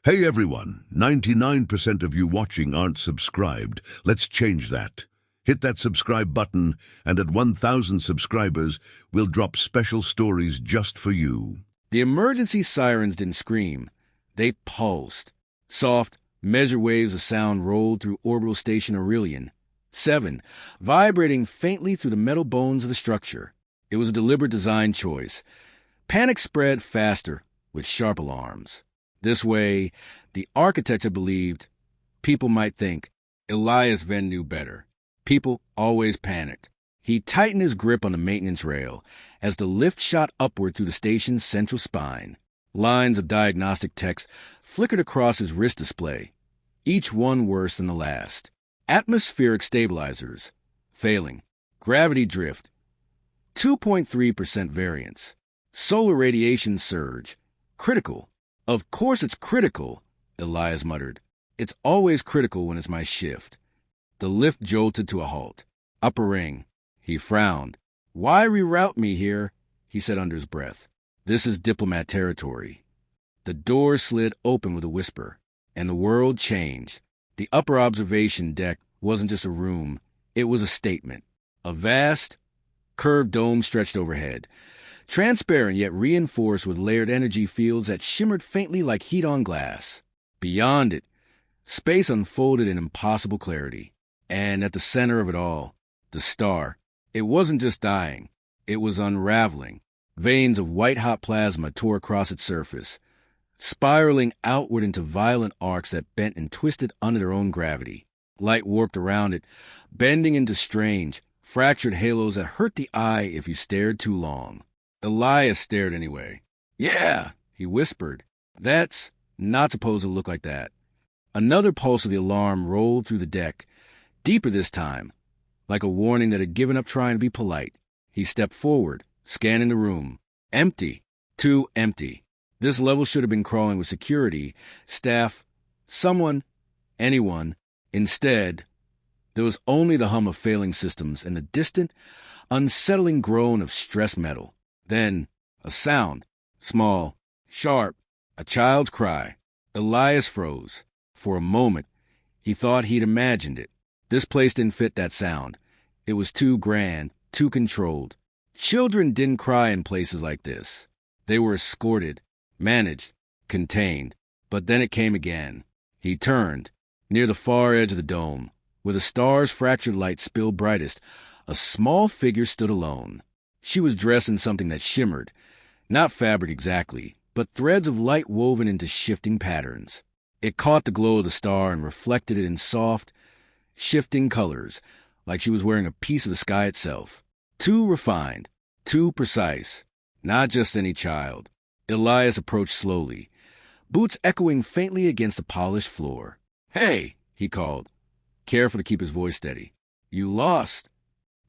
Hey everyone, 99% of you watching aren't subscribed. Let's change that. Hit that subscribe button, and at 1,000 subscribers, we'll drop special stories just for you. The emergency sirens didn't scream. They pulsed. Soft, measured waves of sound rolled through orbital station Aurelian 7, vibrating faintly through the metal bones of the structure. It was a deliberate design choice. Panic spread faster with sharp alarms. This way, the architects had believed, people might think, Elias Venn knew better. People always panicked. He tightened his grip on the maintenance rail as the lift shot upward through the station's central spine. Lines of diagnostic text flickered across his wrist display, each one worse than the last. Atmospheric stabilizers, failing. Gravity drift, 2.3% variance. Solar radiation surge, critical. Of course it's critical, Elias muttered. It's always critical when it's my shift. The lift jolted to a halt. Upper ring. He frowned. Why reroute me here? He said under his breath. This is diplomat territory. The door slid open with a whisper, and the world changed. The upper observation deck wasn't just a room. It was a statement. A vast, curved dome stretched overhead, transparent yet reinforced with layered energy fields that shimmered faintly like heat on glass. Beyond it, space unfolded in impossible clarity. And at the center of it all, the star. It wasn't just dying. It was unraveling. Veins of white-hot plasma tore across its surface, spiraling outward into violent arcs that bent and twisted under their own gravity. Light warped around it, bending into strange, fractured halos that hurt the eye if you stared too long. Elias stared anyway. Yeah, he whispered. That's not supposed to look like that. Another pulse of the alarm rolled through the deck, deeper this time, like a warning that had given up trying to be polite. He stepped forward, scanning the room. Empty. Too empty. This level should have been crawling with security, staff, someone, anyone. Instead, there was only the hum of failing systems and the distant, unsettling groan of stressed metal. Then, a sound. Small, sharp, a child's cry. Elias froze. For a moment, he thought he'd imagined it. This place didn't fit that sound. It was too grand, too controlled. Children didn't cry in places like this. They were escorted, managed, contained. But then it came again. He turned. Near the far edge of the dome, where the star's fractured light spilled brightest, a small figure stood alone. She was dressed in something that shimmered, not fabric exactly, but threads of light woven into shifting patterns. It caught the glow of the star and reflected it in soft, shifting colors, like she was wearing a piece of the sky itself. Too refined, too precise, not just any child. Elias approached slowly, boots echoing faintly against the polished floor. Hey, he called, careful to keep his voice steady. You lost.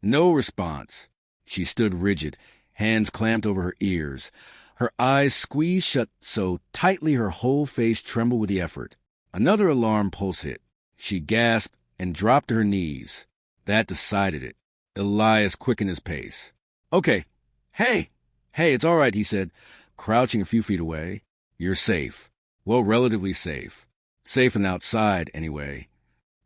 No response. She stood rigid, hands clamped over her ears, her eyes squeezed shut so tightly her whole face trembled with the effort. Another alarm pulse hit. She gasped and dropped to her knees. That decided it. Elias quickened his pace. Okay. Hey, it's all right, he said, crouching a few feet away. You're safe. Well, relatively safe. Safe and outside, anyway.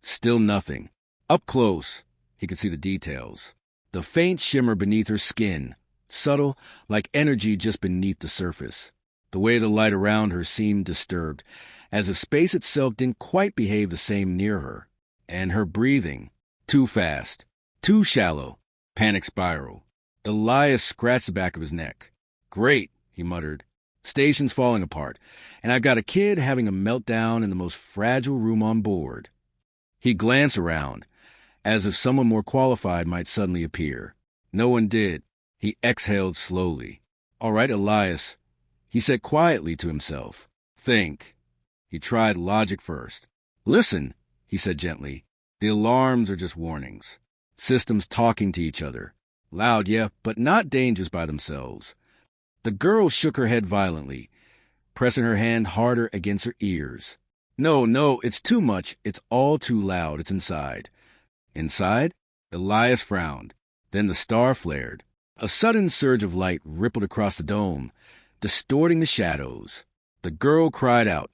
Still nothing. Up close, he could see the details. The faint shimmer beneath her skin, subtle, like energy just beneath the surface. The way the light around her seemed disturbed, as if space itself didn't quite behave the same near her. And her breathing, too fast, too shallow, panic spiral. Elias scratched the back of his neck. Great, he muttered. Station's falling apart, and I've got a kid having a meltdown in the most fragile room on board. He glanced around, as if someone more qualified might suddenly appear. No one did. He exhaled slowly. All right, Elias, he said quietly to himself. Think. He tried logic first. Listen, he said gently. The alarms are just warnings. Systems talking to each other. Loud, yeah, but not dangers by themselves. The girl shook her head violently, pressing her hand harder against her ears. No, it's too much. It's all too loud. It's inside. Inside? Elias frowned. Then the star flared. A sudden surge of light rippled across the dome, distorting the shadows. The girl cried out,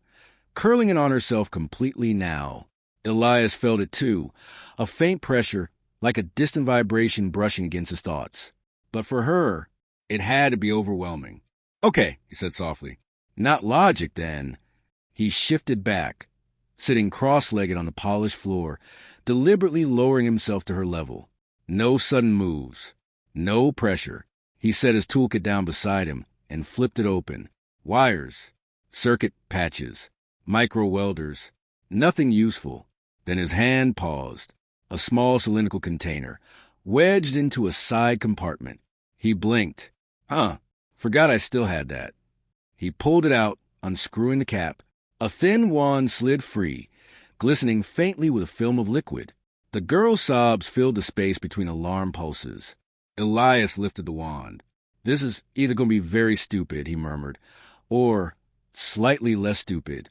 curling in on herself completely now. Elias felt it too, a faint pressure, like a distant vibration brushing against his thoughts. But for her, it had to be overwhelming. "Okay," he said softly. "Not logic, then." He shifted back, sitting cross-legged on the polished floor, deliberately lowering himself to her level. No sudden moves. No pressure. He set his toolkit down beside him and flipped it open. Wires. Circuit patches. Micro-welders. Nothing useful. Then his hand paused. A small cylindrical container, wedged into a side compartment. He blinked. Forgot I still had that. He pulled it out, unscrewing the cap. A thin wand slid free, glistening faintly with a film of liquid. The girl's sobs filled the space between alarm pulses. Elias lifted the wand. "This is either going to be very stupid," he murmured, "or slightly less stupid."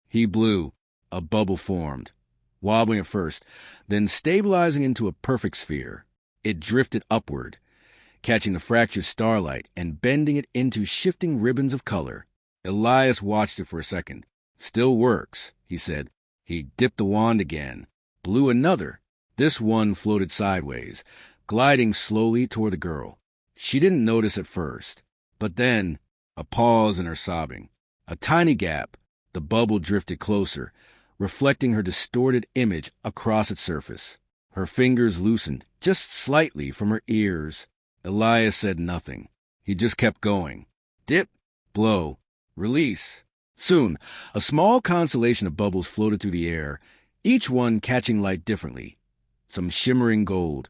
He blew. A bubble formed, wobbling at first, then stabilizing into a perfect sphere. It drifted upward, catching the fractured starlight and bending it into shifting ribbons of color. Elias watched it for a second. "Still works," he said. He dipped the wand again, blew another. This one floated sideways, gliding slowly toward the girl. She didn't notice at first, but then a pause in her sobbing. A tiny gap. The bubble drifted closer, reflecting her distorted image across its surface. Her fingers loosened, just slightly, from her ears. Elias said nothing. He just kept going. Dip, blow, release. Soon, a small constellation of bubbles floated through the air, each one catching light differently. Some shimmering gold,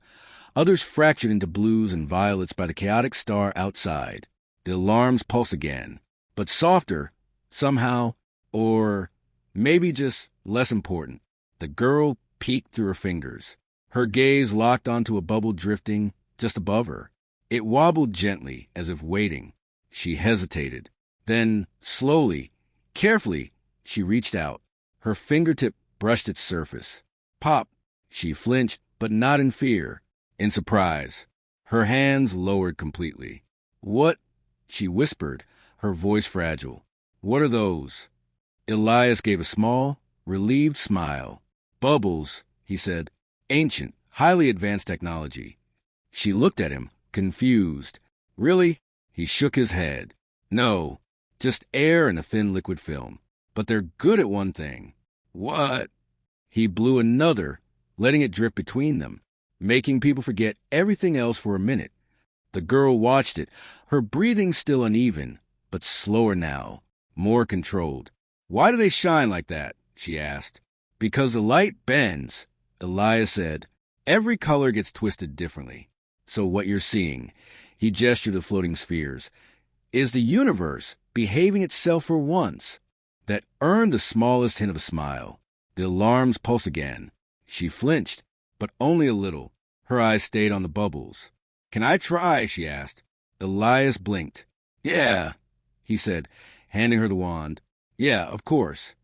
others fractured into blues and violets by the chaotic star outside. The alarms pulsed again, but softer, somehow, or maybe just less important. The girl peeked through her fingers. Her gaze locked onto a bubble drifting just above her. It wobbled gently, as if waiting. She hesitated. Then, slowly, carefully, she reached out. Her fingertip brushed its surface. Pop! She flinched, but not in fear, in surprise. Her hands lowered completely. "What?" she whispered, her voice fragile. "What are those?" Elias gave a small, relieved smile. "Bubbles," he said. "Ancient, highly advanced technology." She looked at him, confused. "Really?" He shook his head. "No, just air and a thin liquid film. But they're good at one thing." "What?" He blew another, letting it drift between them, making people forget everything else for a minute. The girl watched it, her breathing still uneven, but slower now, more controlled. "Why do they shine like that?" she asked. "Because the light bends," Elias said. "Every color gets twisted differently. So what you're seeing," he gestured to floating spheres, "is the universe behaving itself for once." That earned the smallest hint of a smile. The alarms pulsed again. She flinched, but only a little. Her eyes stayed on the bubbles. "Can I try?" she asked. Elias blinked. "Yeah," he said, handing her the wand. "Yeah, of course."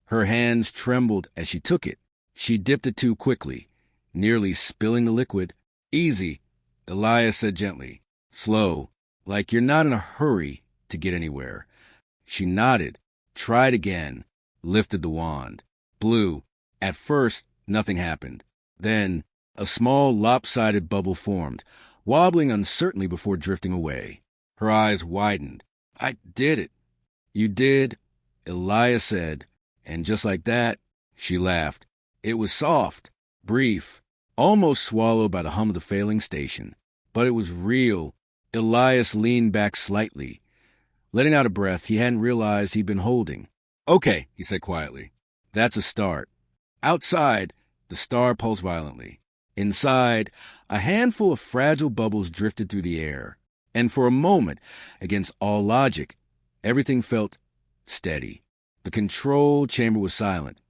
Her hands trembled as she took it. She dipped it too quickly, nearly spilling the liquid. "Easy," Elias said gently. "Slow, like you're not in a hurry to get anywhere." She nodded, tried again, lifted the wand. Blew. At first, nothing happened. Then, a small lopsided bubble formed, wobbling uncertainly before drifting away. Her eyes widened. "I did it." "You did," Elias said, and just like that, she laughed. It was soft, brief, almost swallowed by the hum of the failing station. But it was real. Elias leaned back slightly, letting out a breath he hadn't realized he'd been holding. "Okay," he said quietly. "That's a start." Outside, the star pulsed violently. Inside, a handful of fragile bubbles drifted through the air. And for a moment, against all logic, everything felt steady. The control chamber was silent,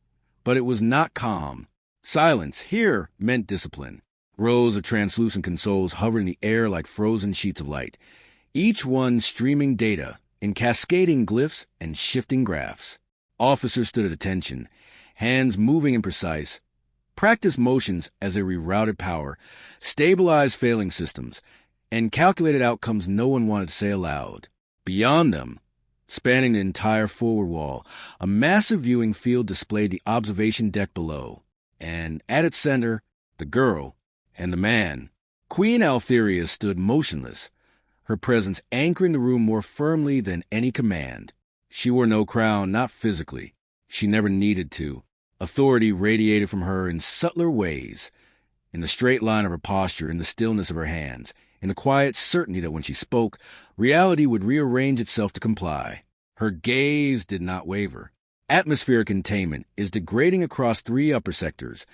but it was not calm. Silence here meant discipline. Rows of translucent consoles hovered in the air like frozen sheets of light, each one streaming data in cascading glyphs and shifting graphs. Officers stood at attention, hands moving in precise, practiced motions as they rerouted power, stabilized failing systems, and calculated outcomes no one wanted to say aloud. Beyond them, Spanning the entire forward wall, a massive viewing field displayed the observation deck below, and at its center, the girl and the man. Queen Altheria stood motionless, her presence anchoring the room more firmly than any command. She wore no crown, not physically. She never needed to. Authority radiated from her in subtler ways, in the straight line of her posture, in the stillness of her hands, in the quiet certainty that when she spoke, reality would rearrange itself to comply. Her gaze did not waver. Atmospheric containment is degrading across 3 upper sectors.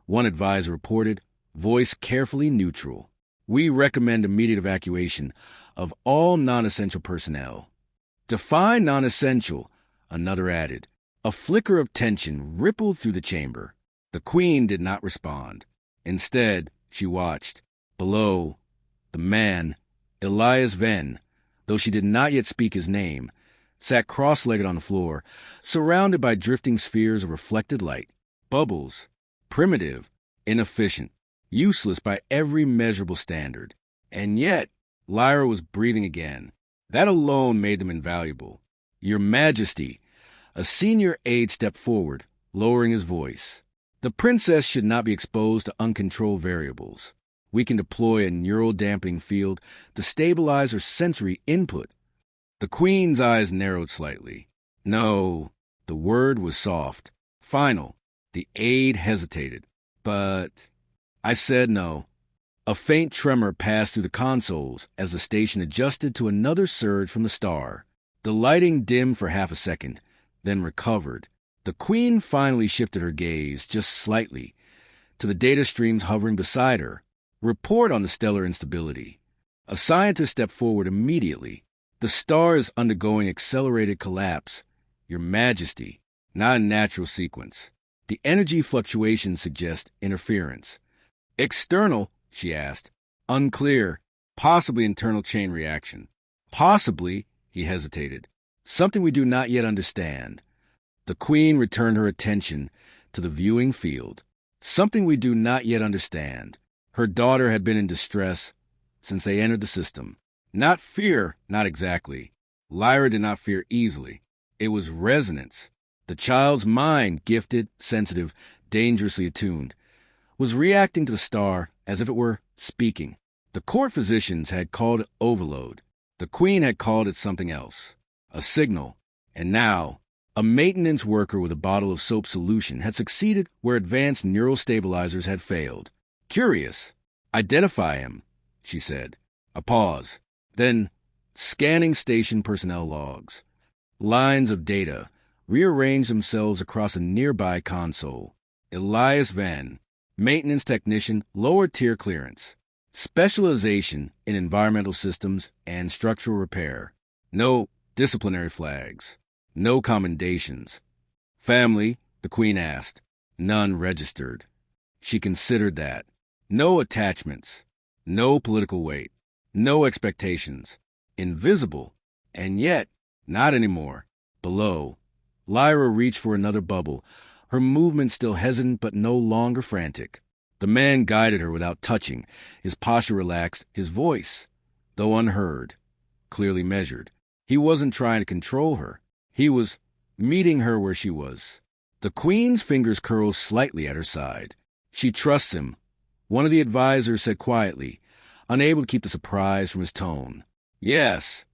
One advisor reported, voice carefully neutral. We recommend immediate evacuation of all non-essential personnel. Define non-essential, another added. A flicker of tension rippled through the chamber. The Queen did not respond. Instead, she watched. Below, the man, Elias Venn, though she did not yet speak his name, sat cross-legged on the floor, surrounded by drifting spheres of reflected light. Bubbles. Primitive. Inefficient. Useless by every measurable standard. And yet, Lyra was breathing again. That alone made them invaluable. Your Majesty. A senior aide stepped forward, lowering his voice. The princess should not be exposed to uncontrolled variables. We can deploy a neural dampening field to stabilize her sensory input. The Queen's eyes narrowed slightly. No, the word was soft, final. The aide hesitated. But I said no. A faint tremor passed through the consoles as the station adjusted to another surge from the star. The lighting dimmed for half a second, then recovered. The Queen finally shifted her gaze, just slightly, to the data streams hovering beside her. Report on the stellar instability. A scientist stepped forward immediately. The star is undergoing accelerated collapse. Your Majesty, not a natural sequence. The energy fluctuations suggest interference. External, she asked. Unclear. Possibly internal chain reaction. Possibly, he hesitated. Something we do not yet understand. The Queen returned her attention to the viewing field. Something we do not yet understand. Her daughter had been in distress since they entered the system. Not fear, not exactly. Lyra did not fear easily. It was resonance. The child's mind, gifted, sensitive, dangerously attuned, was reacting to the star as if it were speaking. The court physicians had called it overload. The Queen had called it something else. A signal. And now, a maintenance worker with a bottle of soap solution had succeeded where advanced neural stabilizers had failed. Curious. Identify him, she said. A pause. Then, scanning station personnel logs. Lines of data rearranged themselves across a nearby console. Elias Van, maintenance technician, lower tier clearance. Specialization in environmental systems and structural repair. No disciplinary flags. No commendations. Family, the Queen asked. None registered. She considered that. No attachments. No political weight. No expectations. Invisible. And yet, not anymore. Below, Lyra reached for another bubble, her movement still hesitant but no longer frantic. The man guided her without touching, his posture relaxed, his voice, though unheard, clearly measured. He wasn't trying to control her. He was meeting her where she was. The Queen's fingers curled slightly at her side. She trusts him, one of the advisors said quietly, unable to keep the surprise from his tone. Yes,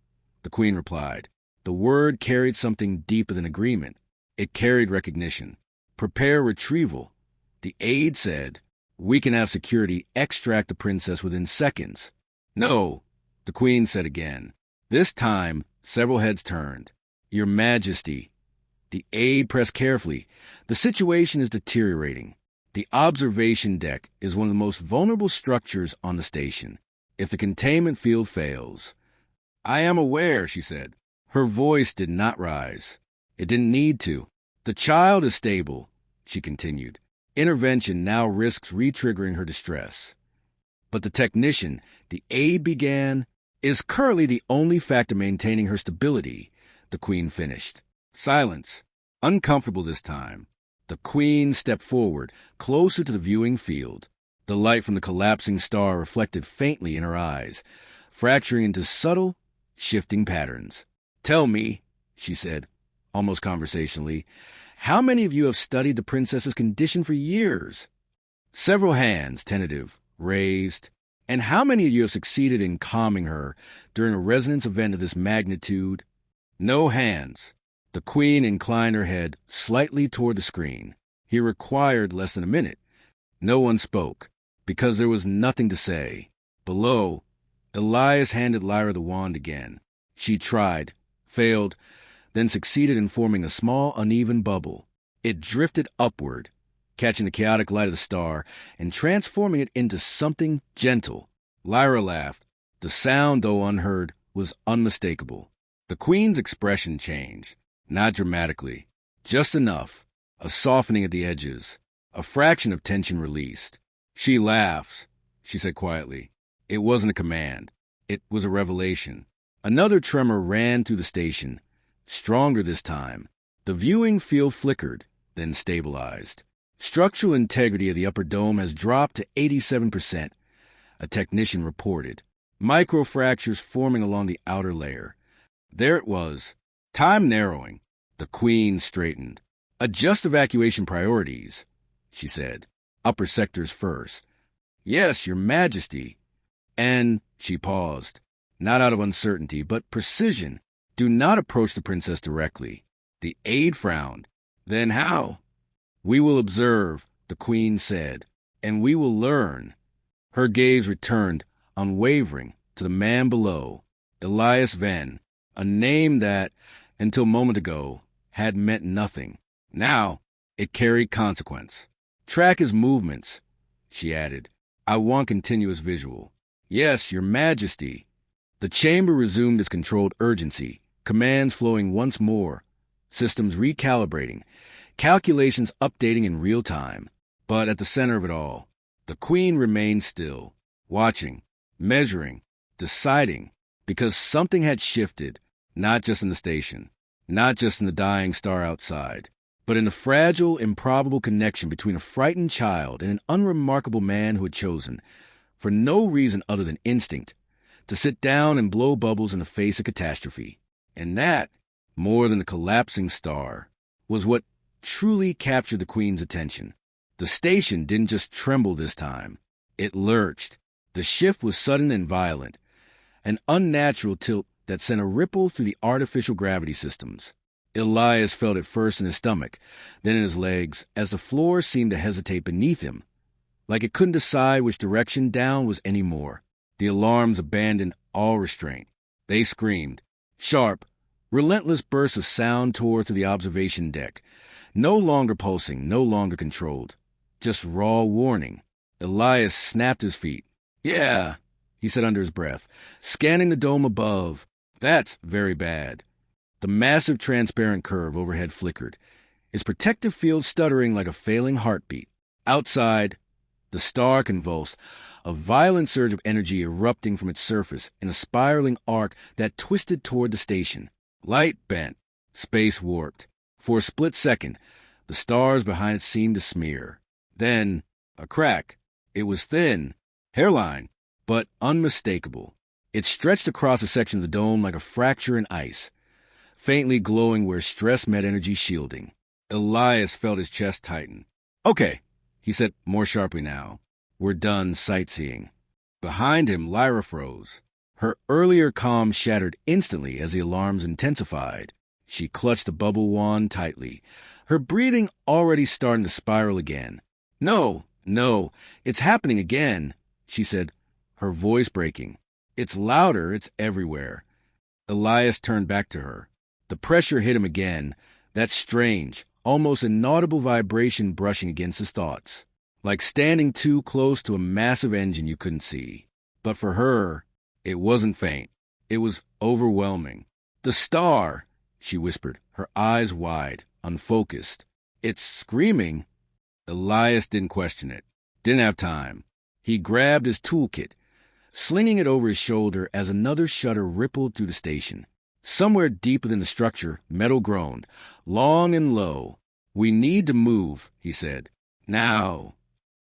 the Queen replied. The word carried something deeper than agreement. It carried recognition. Prepare retrieval. The aide said, we can have security extract the princess within seconds. No, the Queen said again. This time, several heads turned. Your Majesty. The aide pressed carefully. The situation is deteriorating. The observation deck is one of the most vulnerable structures on the station. If the containment field fails... I am aware, she said. Her voice did not rise. It didn't need to. The child is stable, she continued. Intervention now risks re-triggering her distress. But the technician, the aide began, is currently the only factor maintaining her stability, the Queen finished. Silence. Uncomfortable this time. The Queen stepped forward, closer to the viewing field. The light from the collapsing star reflected faintly in her eyes, fracturing into subtle, shifting patterns. Tell me, she said, almost conversationally. How many of you have studied the princess's condition for years? Several hands, tentative, raised. And how many of you have succeeded in calming her during a resonance event of this magnitude? No hands. The queen inclined her head slightly toward the screen. He required less than a minute. No one spoke, because there was nothing to say. Below, Elias handed Lyra the wand again. She tried, failed, then succeeded in forming a small, uneven bubble. It drifted upward, catching the chaotic light of the star and transforming it into something gentle. Lyra laughed. The sound, though unheard, was unmistakable. The queen's expression changed, not dramatically, just enough, a softening at the edges, a fraction of tension released. She laughs, she said quietly. It wasn't a command. It was a revelation. Another tremor ran through the station, stronger this time. The viewing field flickered, then stabilized. Structural integrity of the upper dome has dropped to 87%, a technician reported. Microfractures forming along the outer layer. There it was. Time narrowing. The queen straightened. Adjust evacuation priorities, she said. Upper sectors first. Yes, Your Majesty. And she paused, not out of uncertainty, but precision. Do not approach the princess directly. The aide frowned. Then how? We will observe, the queen said, and we will learn. Her gaze returned, unwavering, to the man below, Elias Venn, a name that, until a moment ago, had meant nothing. Now, it carried consequence. Track his movements, she added. I want continuous visual. Yes, Your Majesty. The chamber resumed its controlled urgency, commands flowing once more, systems recalibrating, calculations updating in real time. But at the center of it all, the queen remained still, watching, measuring, deciding, because something had shifted, not just in the station, not just in the dying star outside, but in the fragile, improbable connection between a frightened child and an unremarkable man who had chosen, for no reason other than instinct, to sit down and blow bubbles in the face of catastrophe. And that, more than the collapsing star, was what truly captured the queen's attention. The station didn't just tremble this time. It lurched. The shift was sudden and violent, an unnatural tilt that sent a ripple through the artificial gravity systems. Elias felt it first in his stomach, then in his legs, as the floor seemed to hesitate beneath him, like it couldn't decide which direction down was any more. The alarms abandoned all restraint. They screamed. Sharp, relentless bursts of sound tore through the observation deck, no longer pulsing, no longer controlled. Just raw warning. Elias snapped his feet. Yeah, he said under his breath, scanning the dome above. That's very bad. The massive transparent curve overhead flickered, its protective field stuttering like a failing heartbeat. Outside, the star convulsed, a violent surge of energy erupting from its surface in a spiraling arc that twisted toward the station. Light bent, space warped. For a split second, the stars behind it seemed to smear. Then, a crack. It was thin, hairline, but unmistakable. It stretched across a section of the dome like a fracture in ice, faintly glowing where stress met energy shielding. Elias felt his chest tighten. Okay, he said more sharply now. We're done sightseeing. Behind him, Lyra froze. Her earlier calm shattered instantly as the alarms intensified. She clutched the bubble wand tightly, her breathing already starting to spiral again. No, it's happening again, she said, her voice breaking. It's louder, it's everywhere. Elias turned back to her. The pressure hit him again, that strange, almost inaudible vibration brushing against his thoughts, like standing too close to a massive engine you couldn't see. But for her, it wasn't faint. It was overwhelming. The star, she whispered, her eyes wide, unfocused. It's screaming. Elias didn't question it. Didn't have time. He grabbed his toolkit, slinging it over his shoulder as another shudder rippled through the station. Somewhere deep within the structure, metal groaned, long and low. We need to move, he said. Now.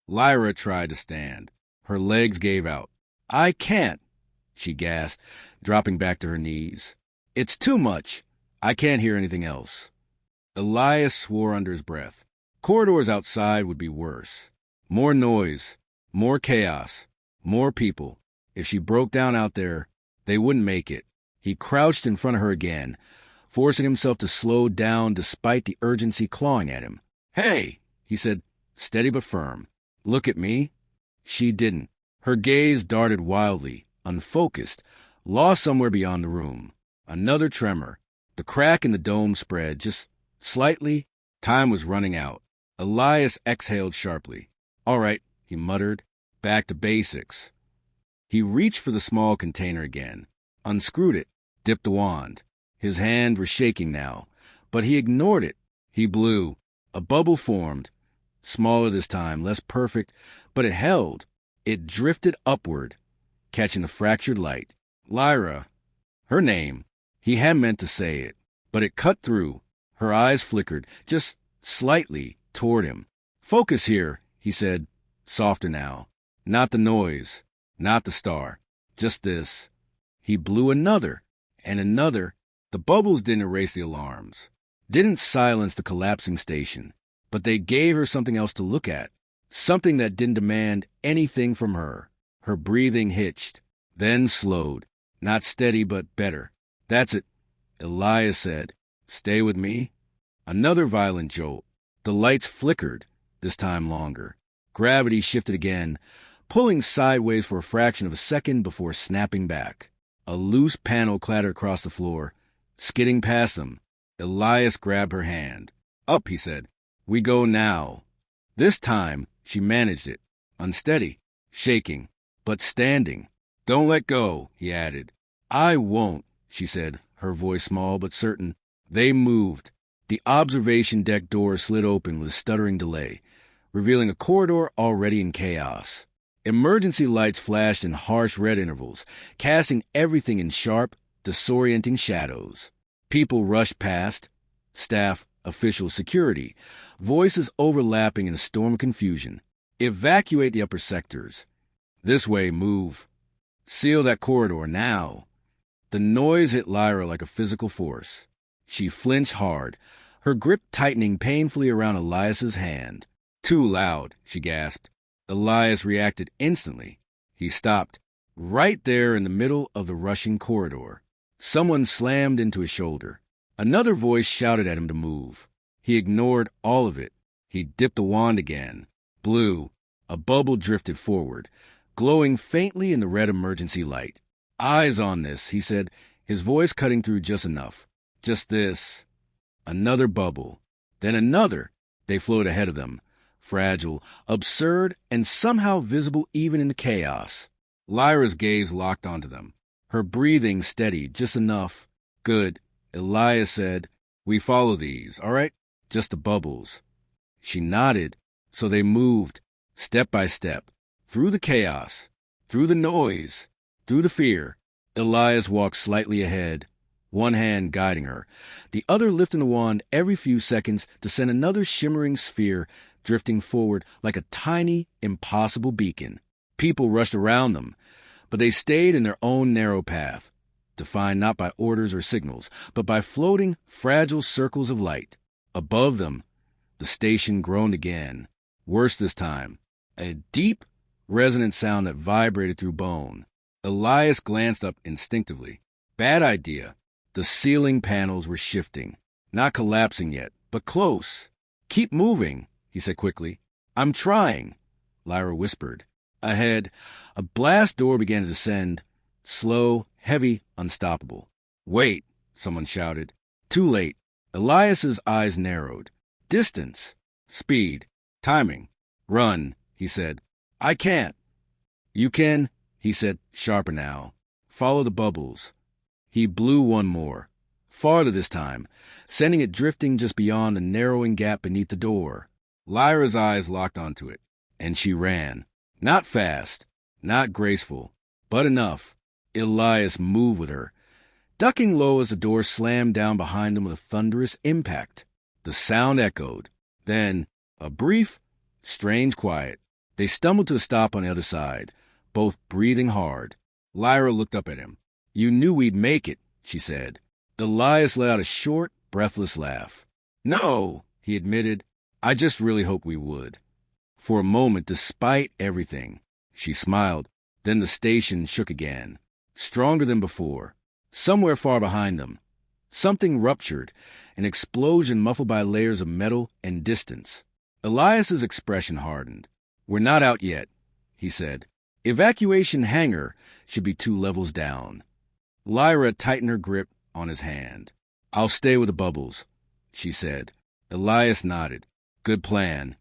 Lyra tried to stand. Her legs gave out. I can't, she gasped, dropping back to her knees. It's too much. I can't hear anything else. Elias swore under his breath. Corridors outside would be worse. More noise, more chaos, more people. If she broke down out there, they wouldn't make it. He crouched in front of her again, forcing himself to slow down despite the urgency clawing at him. "Hey," he said, steady but firm. "Look at me." She didn't. Her gaze darted wildly, unfocused, lost somewhere beyond the room. Another tremor. The crack in the dome spread, just slightly. Time was running out. Elias exhaled sharply. "All right," he muttered, "back to basics." He reached for the small container again, unscrewed it, dipped the wand. His hand was shaking now, but he ignored it. He blew. A bubble formed, smaller this time, less perfect, but it held. It drifted upward, catching the fractured light. Lyra. Her name. He had meant to say it, but it cut through. Her eyes flickered, just slightly, toward him. "Focus here," he said, softer now. "Not the noise, not the star, just this." He blew another, and another. The bubbles didn't erase the alarms, didn't silence the collapsing station, but they gave her something else to look at, something that didn't demand anything from her. Her breathing hitched, then slowed, not steady but better. "That's it," Elias said. "Stay with me." Another violent jolt. The lights flickered, this time longer. Gravity shifted again, pulling sideways for a fraction of a second before snapping back. A loose panel clattered across the floor, skidding past them. Elias grabbed her hand. "Up," he said. "We go now." This time, she managed it. Unsteady, shaking, but standing. "Don't let go," he added. "I won't," she said, her voice small but certain. They moved. The observation deck door slid open with a stuttering delay, revealing a corridor already in chaos. Emergency lights flashed in harsh red intervals, casting everything in sharp, disorienting shadows. People rushed past, staff, officials, security, voices overlapping in a storm of confusion. "Evacuate the upper sectors. This way, move. Seal that corridor now." The noise hit Lyra like a physical force. She flinched hard, her grip tightening painfully around Elias's hand. "Too loud," she gasped. Elias reacted instantly. He stopped, right there in the middle of the rushing corridor. Someone slammed into his shoulder. Another voice shouted at him to move. He ignored all of it. He dipped the wand again. Blew. A bubble drifted forward, glowing faintly in the red emergency light. "Eyes on this," he said, his voice cutting through just enough. "Just this." Another bubble. Then another. They flowed ahead of them. Fragile, absurd, and somehow visible even in the chaos. Lyra's gaze locked onto them. Her breathing steady, just enough. "Good," Elias said. "We follow these, all right? Just the bubbles." She nodded. So they moved, step by step, through the chaos, through the noise, through the fear. Elias walked slightly ahead, one hand guiding her, the other lifting the wand every few seconds to send another shimmering sphere drifting forward like a tiny, impossible beacon. People rushed around them, but they stayed in their own narrow path, defined not by orders or signals, but by floating, fragile circles of light. Above them, the station groaned again, worse this time, a deep, resonant sound that vibrated through bone. Elias glanced up instinctively. Bad idea. The ceiling panels were shifting, not collapsing yet, but close. "Keep moving," he said quickly. "I'm trying," Lyra whispered. Ahead, a blast door began to descend, slow, heavy, unstoppable. "Wait," someone shouted. Too late. Elias's eyes narrowed. Distance, speed, timing. "Run," he said. "I can't." "You can," he said, sharper now. "Follow the bubbles." He blew one more, farther this time, sending it drifting just beyond the narrowing gap beneath the door. Lyra's eyes locked onto it, and she ran. Not fast, not graceful, but enough. Elias moved with her, ducking low as the door slammed down behind them with a thunderous impact. The sound echoed. Then, a brief, strange quiet. They stumbled to a stop on the other side, both breathing hard. Lyra looked up at him. "You knew we'd make it," she said. Elias let out a short, breathless laugh. "No," he admitted. "I just really hoped we would." For a moment, despite everything, she smiled. Then the station shook again, stronger than before. Somewhere far behind them, something ruptured, an explosion muffled by layers of metal and distance. Elias's expression hardened. "We're not out yet," he said. "Evacuation hangar should be 2 levels down." Lyra tightened her grip on his hand. "I'll stay with the bubbles," she said. Elias nodded. "Good plan."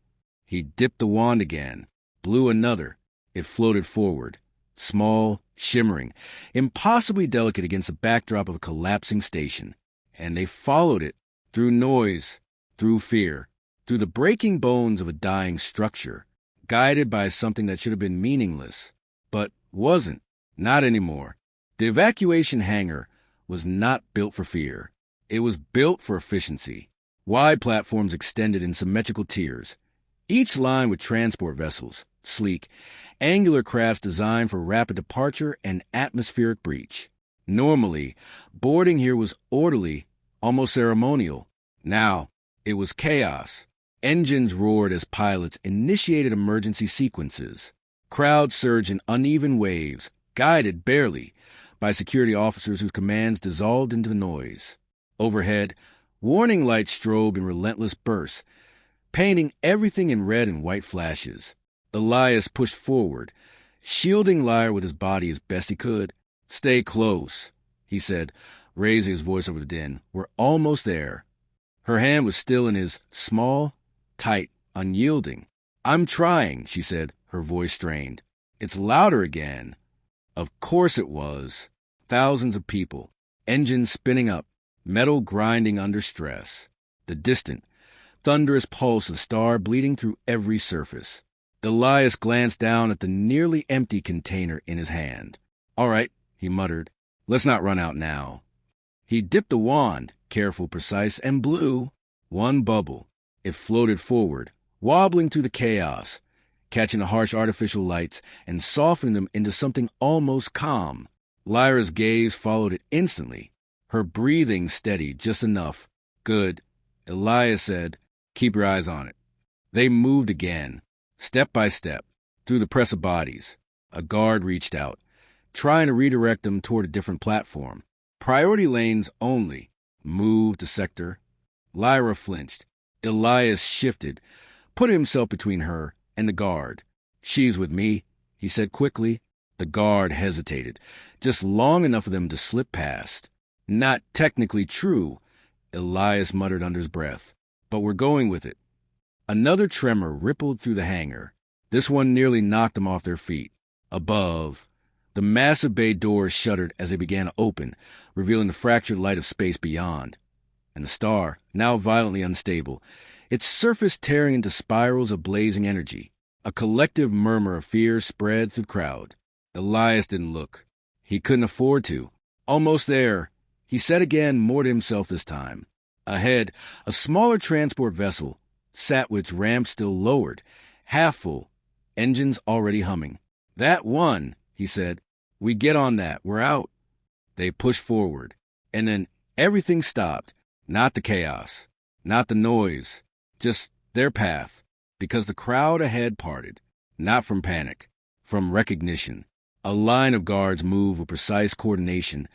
He dipped the wand again, blew another. It floated forward, small, shimmering, impossibly delicate against the backdrop of a collapsing station. And they followed it, through noise, through fear, through the breaking bones of a dying structure, guided by something that should have been meaningless, but wasn't, not anymore. The evacuation hangar was not built for fear. It was built for efficiency. Wide platforms extended in symmetrical tiers, each lined with transport vessels, sleek, angular crafts designed for rapid departure and atmospheric breach. Normally, boarding here was orderly, almost ceremonial. Now, it was chaos. Engines roared as pilots initiated emergency sequences. Crowds surged in uneven waves, guided barely by security officers whose commands dissolved into the noise. Overhead, warning lights strobed in relentless bursts, painting everything in red and white flashes. Elias pushed forward, shielding Lyra with his body as best he could. "Stay close," he said, raising his voice over the din. "We're almost there." Her hand was still in his, small, tight, unyielding. "I'm trying," she said, her voice strained. "It's louder again." Of course it was. Thousands of people, engines spinning up, metal grinding under stress. The distant, thunderous pulse of star bleeding through every surface. Elias glanced down at the nearly empty container in his hand. "All right," he muttered. "Let's not run out now." He dipped the wand, careful, precise, and blew. One bubble. It floated forward, wobbling through the chaos, catching the harsh artificial lights and softening them into something almost calm. Lyra's gaze followed it instantly, her breathing steady just enough. "Good," Elias said. "Keep your eyes on it." They moved again, step by step, through the press of bodies. A guard reached out, trying to redirect them toward a different platform. "Priority lanes only." "Move to sector." Lyra flinched. Elias shifted, putting himself between her and the guard. "She's with me," he said quickly. The guard hesitated, just long enough for them to slip past. "Not technically true," Elias muttered under his breath, "but we're going with it." Another tremor rippled through the hangar. This one nearly knocked them off their feet. Above, the massive bay doors shuddered as they began to open, revealing the fractured light of space beyond. And the star, now violently unstable, its surface tearing into spirals of blazing energy. A collective murmur of fear spread through the crowd. Elias didn't look. He couldn't afford to. "Almost there," he said again, more to himself this time. Ahead, a smaller transport vessel sat with its ramp still lowered, half full, engines already humming. "That one," he said. "We get on that. We're out." They pushed forward, and then everything stopped. Not the chaos, not the noise, just their path, because the crowd ahead parted, not from panic, from recognition. A line of guards moved with precise coordination,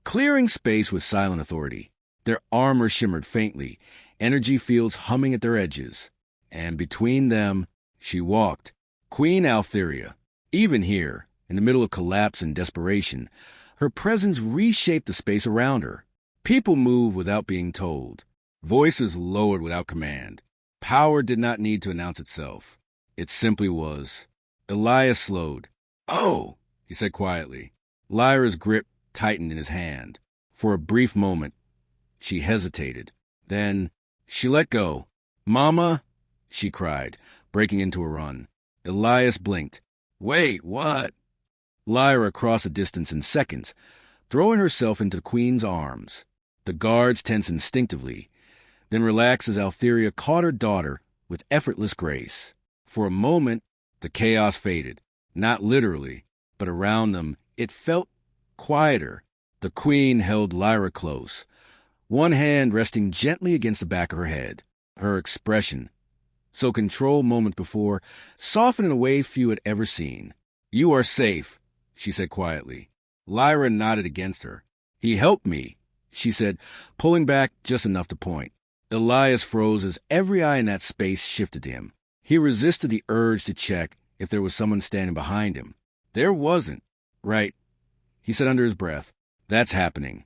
clearing space with silent authority. Their armor shimmered faintly, energy fields humming at their edges. And between them, she walked, Queen Altheria. Even here, in the middle of collapse and desperation, her presence reshaped the space around her. People moved without being told. Voices lowered without command. Power did not need to announce itself. It simply was. Elias slowed. "Oh," he said quietly. Lyra's grip tightened in his hand. For a brief moment, she hesitated. Then she let go. "Mama," she cried, breaking into a run. Elias blinked. "Wait, what?" Lyra crossed the distance in seconds, throwing herself into the Queen's arms. The guards tensed instinctively, then relaxed as Altheria caught her daughter with effortless grace. For a moment, the chaos faded. Not literally, but around them it felt quieter. The Queen held Lyra close, one hand resting gently against the back of her head. Her expression, so controlled moments before, softened in a way few had ever seen. "You are safe," she said quietly. Lyra nodded against her. "He helped me," she said, pulling back just enough to point. Elias froze as every eye in that space shifted to him. He resisted the urge to check if there was someone standing behind him. There wasn't. "Right," he said under his breath. "That's happening."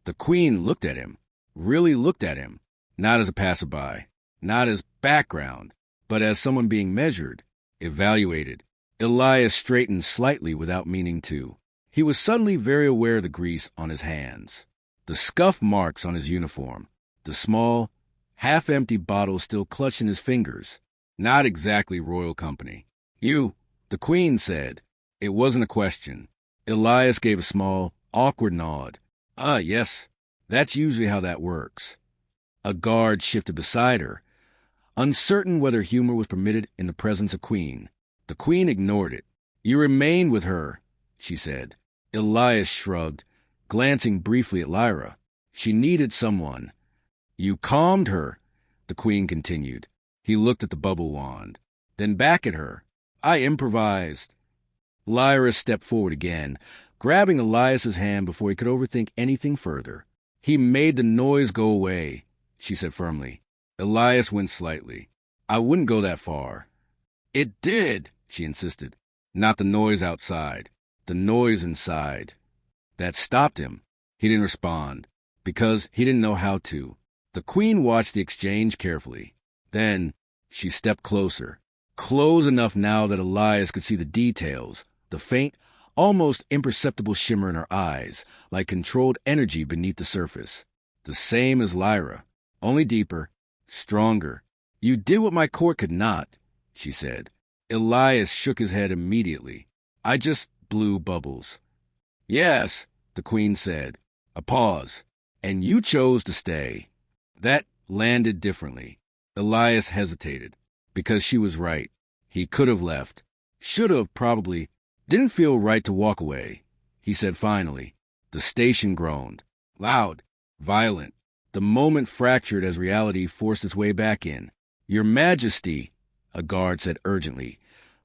The Queen looked at him, really looked at him, not as a passerby, not as background, but as someone being measured, evaluated. Elias straightened slightly without meaning to. He was suddenly very aware of the grease on his hands, the scuff marks on his uniform, the small, half-empty bottle still clutched in his fingers. Not exactly royal company. "You," the Queen said. It wasn't a question. Elias gave a small, awkward nod. Yes, that's usually how that works." A guard shifted beside her, uncertain whether humor was permitted in the presence of Queen. The Queen ignored it. "You remain with her," she said. Elias shrugged, glancing briefly at Lyra. She needed someone. "You calmed her," the Queen continued. He looked at the bubble wand, then back at her. "I improvised." Lyra stepped forward again, grabbing Elias's hand before he could overthink anything further. "He made the noise go away," she said firmly. Elias winced slightly. "I wouldn't go that far." "It did," she insisted. "Not the noise outside. The noise inside." That stopped him. He didn't respond, because he didn't know how to. The Queen watched the exchange carefully. Then she stepped closer. Close enough now that Elias could see the details, the faint, almost imperceptible shimmer in her eyes, like controlled energy beneath the surface. The same as Lyra, only deeper, stronger. "You did what my court could not," she said. Elias shook his head immediately. "I just blew bubbles." "Yes," the Queen said. A pause. "And you chose to stay." That landed differently. Elias hesitated, because she was right. He could have left. Should have, probably. Didn't feel right to walk away. He said finally. The station groaned. Loud. Violent. The moment fractured as reality forced its way back in. "Your Majesty," a guard said urgently,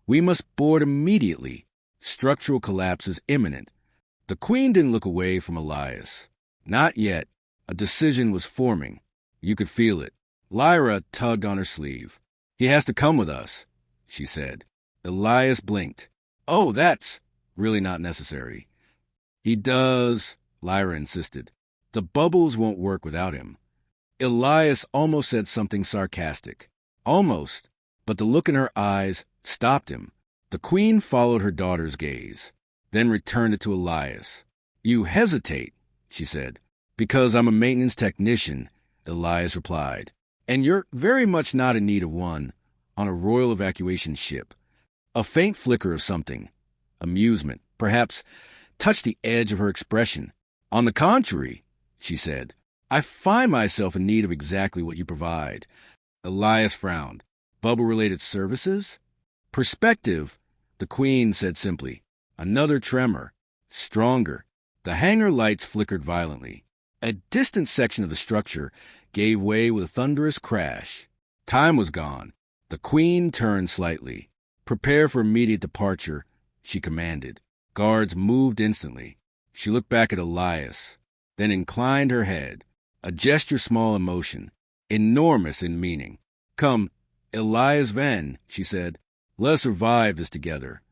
"we must board immediately. Structural collapse is imminent." The Queen didn't look away from Elias. Not yet. A decision was forming. You could feel it. Lyra tugged on her sleeve. "He has to come with us," she said. Elias blinked. "Oh, that's really not necessary." "He does," Lyra insisted. "The bubbles won't work without him." Elias almost said something sarcastic. Almost, but the look in her eyes stopped him. The Queen followed her daughter's gaze, then returned it to Elias. "You hesitate," she said. "Because I'm a maintenance technician," Elias replied. "And you're very much not in need of one on a royal evacuation ship." A faint flicker of something, amusement, perhaps, touched the edge of her expression. "On the contrary," she said, "I find myself in need of exactly what you provide." Elias frowned. "Bubble-related services?" "Perspective," the Queen said simply. Another tremor. Stronger. The hangar lights flickered violently. A distant section of the structure gave way with a thunderous crash. Time was gone. The Queen turned slightly. "Prepare for immediate departure," she commanded. Guards moved instantly. She looked back at Elias, then inclined her head, a gesture small in motion, enormous in meaning. "Come, Elias Van," she said. "Let us survive this together."